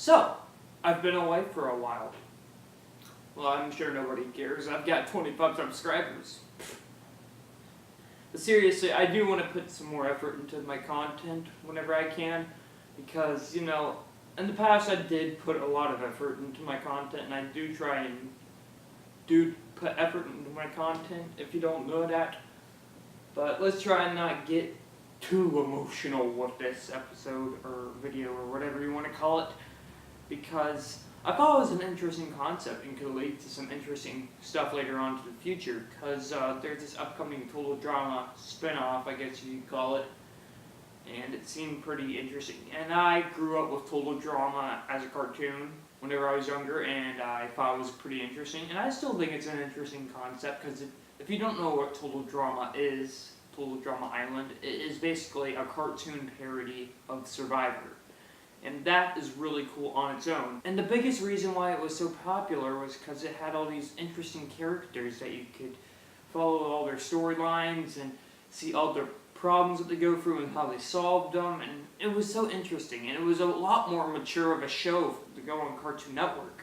So, I've been away for a while. Well, I'm sure nobody cares. I've got 25 subscribers. But seriously, I do want to put some more effort into my content whenever I can. Because, in the past I did put a lot of effort into my content. And I do try and put effort into my content, if you don't know that. But let's try and not get too emotional with this episode or video or whatever you want to call it. Because I thought it was an interesting concept and could lead to some interesting stuff later on to the future. Because there's this upcoming Total Drama spin-off, I guess you could call it. And it seemed pretty interesting. And I grew up with Total Drama as a cartoon whenever I was younger, and I thought it was pretty interesting. And I still think it's an interesting concept, because if you don't know what Total Drama is, Total Drama Island, it is basically a cartoon parody of Survivor. And that is really cool on its own. And the biggest reason why it was so popular was because it had all these interesting characters that you could follow all their storylines and see all their problems that they go through and how they solved them. And it was so interesting. And it was a lot more mature of a show to go on Cartoon Network.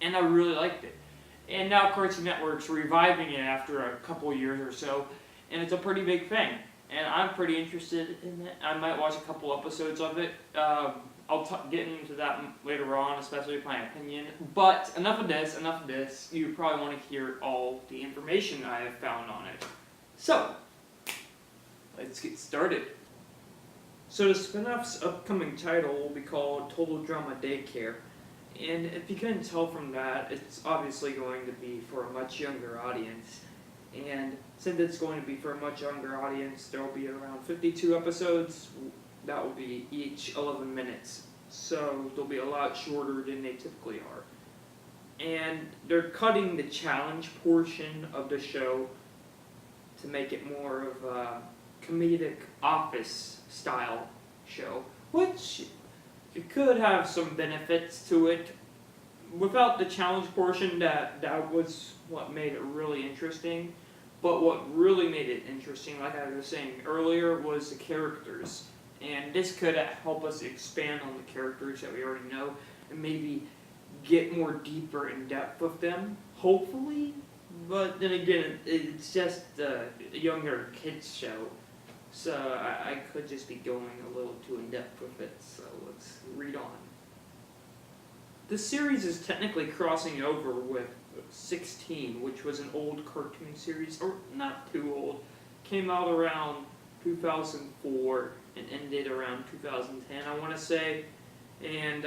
And I really liked it. And now Cartoon Network's reviving it after a couple years or so. And it's a pretty big thing. And I'm pretty interested in it. I might watch a couple episodes of it. I'll get into that later on, especially with my opinion. But enough of this. You probably want to hear all the information I have found on it. So, let's get started. So the spin-off's upcoming title will be called Total Drama Daycare. And if you couldn't tell from that, it's obviously going to be for a much younger audience. And since it's going to be for a much younger audience, there will be around 52 episodes. That will be each 11 minutes. So they'll be a lot shorter than they typically are. And they're cutting the challenge portion of the show to make it more of a comedic office style show, which it could have some benefits to it. Without the challenge portion, that was what made it really interesting. But what really made it interesting, like I was saying earlier, was the characters. And this could help us expand on the characters that we already know and maybe get more deeper in depth with them, hopefully. But then again, it's just a younger kids show. So I could just be going a little too in depth with it. So let's read on. The series is technically crossing over with 16, which was an old cartoon series, or not too old. Came out around 2004 and ended around 2010, I want to say. And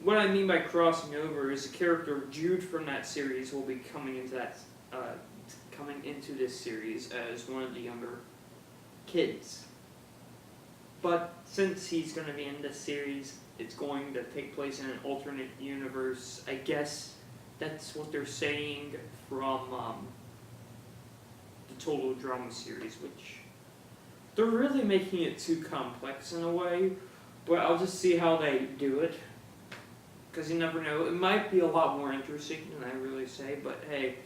what I mean by crossing over is the character Jude from that series will be coming into this series as one of the younger kids. But since he's going to be in this series, it's going to take place in an alternate universe. I guess that's what they're saying from the Total Drama series, which they're really making it too complex in a way, but I'll just see how they do it, because you never know. It might be a lot more interesting than I really say, but hey,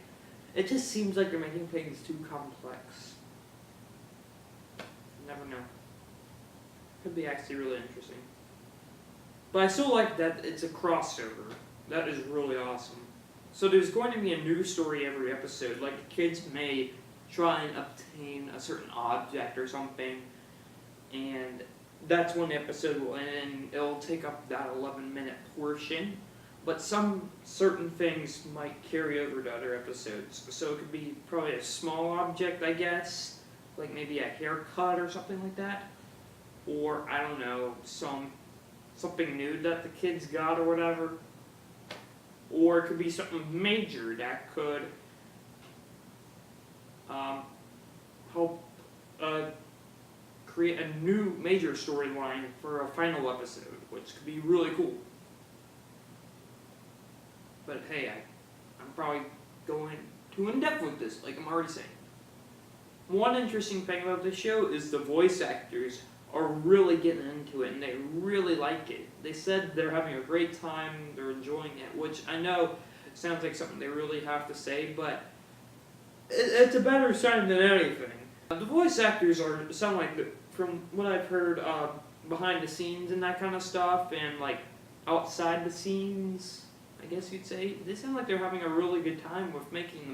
it just seems like they're making things too complex. You never know. Could be actually really interesting. But I still like that it's a crossover. That is really awesome. So there's going to be a new story every episode. Like the kids may try and obtain a certain object or something, and that's when the episode will end, and it'll take up that 11-minute portion. But some certain things might carry over to other episodes. So it could be probably a small object, I guess, like maybe a haircut or something like that. Or, I don't know, something new that the kids got or whatever. Or it could be something major that could help create a new major storyline for a final episode, which could be really cool. But hey, I'm probably going too in-depth with this, like I'm already saying. One interesting thing about this show is the voice actors are really getting into it, and they really like it. They said they're having a great time, they're enjoying it, which I know sounds like something they really have to say, but it's a better sign than anything. The voice actors sound like, from what I've heard behind the scenes and that kind of stuff, and like outside the scenes, I guess you'd say, they sound like they're having a really good time with making the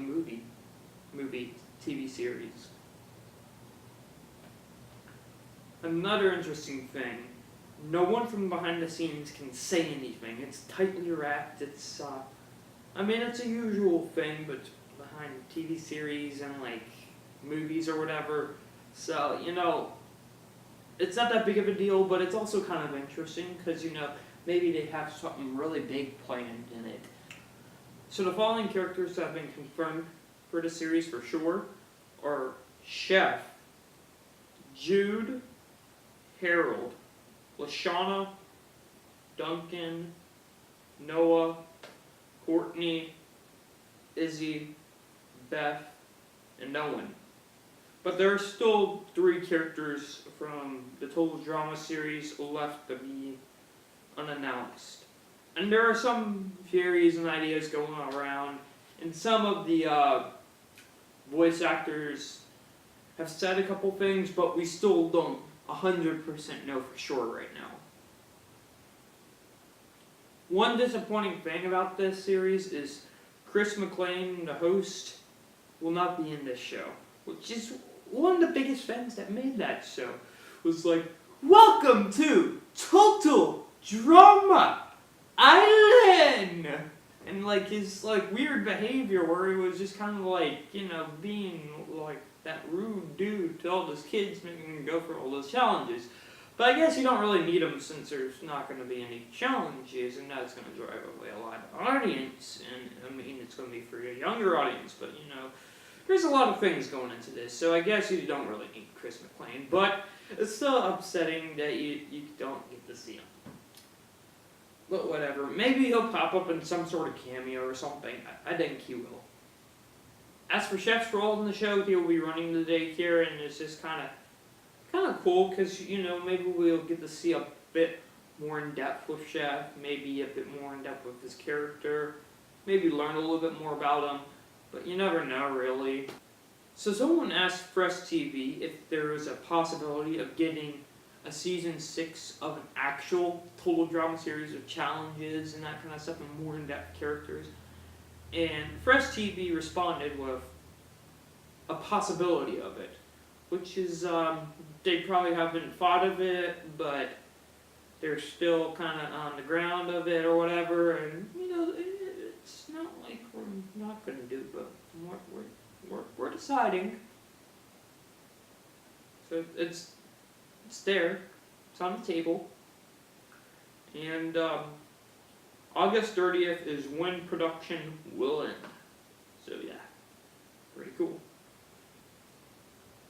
movie TV series. Another interesting thing, no one from behind the scenes can say anything. It's tightly wrapped. It's it's a usual thing, but behind TV series and like movies or whatever. So, it's not that big of a deal, but it's also kind of interesting because, maybe they have something really big planned in it. So the following characters have been confirmed for the series for sure are Chef, Jude, Harold, Lashana, Duncan, Noah, Courtney, Izzy, Beth, and Owen. But there are still 3 characters from the Total Drama series left to be unannounced. And there are some theories and ideas going around, and some of the voice actors have said a couple things, but we still don't 100% know for sure right now. One disappointing thing about this series is Chris McLean, the host, will not be in this show, which is one of the biggest things that made that show. Was like, welcome to Total Drama Island! And like his weird behavior where he was just kind of being like that rude dude to all those kids, making them go for all those challenges. But I guess you don't really need them since there's not going to be any challenges, and that's going to drive away a lot of audience. And it's going to be for a younger audience, but there's a lot of things going into this, so I guess you don't really need Chris McLean. But it's still upsetting that you don't get to see him. But whatever. Maybe he'll pop up in some sort of cameo or something. I think he will. As for Chef's role in the show, he'll be running the daycare, and it's just kind of cool because maybe we'll get to see a bit more in depth with Chef, maybe a bit more in depth with his character, maybe learn a little bit more about him, but you never know really. So someone asked Fresh TV if there was a possibility of getting a season 6 of an actual Total Drama series of challenges and that kind of stuff and more in-depth characters. And Fresh TV responded with a possibility of it, which is they probably haven't thought of it, but they're still kind of on the ground of it or whatever. And it's not like we're not going to do, but we're deciding. So it's there. It's on the table. And August 30th is when production will end. So yeah, pretty cool.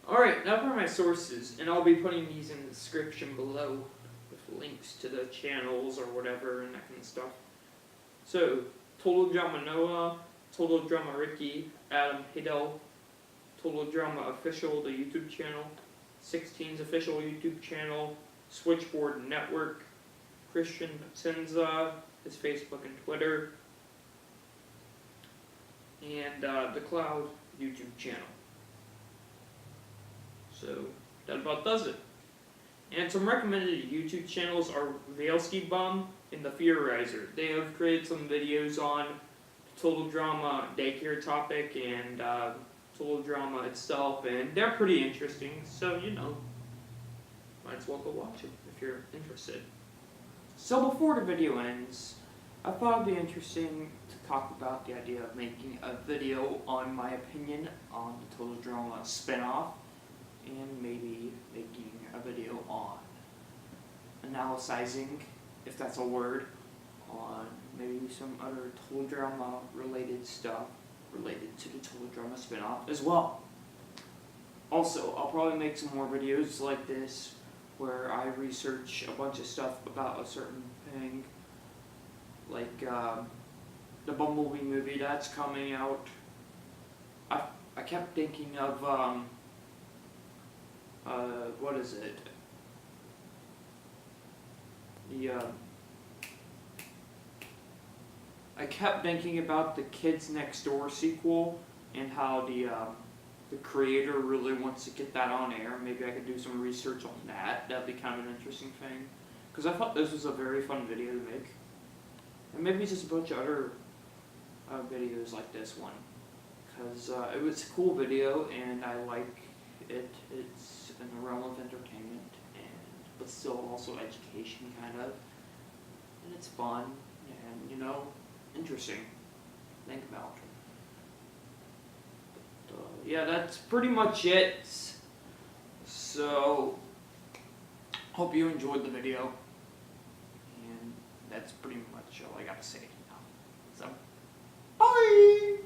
Alright, now for my sources, and I'll be putting these in the description below with links to the channels or whatever and that kind of stuff. So, Total Drama Noah, Total Drama Ricky, Adam Hidell, Total Drama Official, the YouTube channel, 16's official YouTube channel, Switchboard Network, Christian Patenza, his Facebook and Twitter, and the Cloud YouTube channel. So that about does it. And some recommended YouTube channels are Veilsky Bum and The Theorizer. They have created some videos on Total Drama Daycare topic and Total Drama itself, and they're pretty interesting, so might as well go watch it if you're interested. So before the video ends, I thought it'd be interesting to talk about the idea of making a video on my opinion on the Total Drama spinoff, and maybe making a video on analyzing, if that's a word, on maybe some other Total Drama related stuff related to the Total Drama spinoff as well. Also, I'll probably make some more videos like this where I research a bunch of stuff about a certain thing, like the Bumblebee movie that's coming out. I kept thinking of what is it? I kept thinking about the Kids Next Door sequel and how the creator really wants to get that on air. Maybe I could do some research on that. That'd be kind of an interesting thing. Because I thought this was a very fun video to make. and maybe just a bunch of other videos like this one, because it was a cool video and I like it. It's in the realm of entertainment, but still also education kind of, and it's fun and interesting to think about. But, yeah, that's pretty much it. So hope you enjoyed the video, and that's pretty much all I gotta say now. So bye.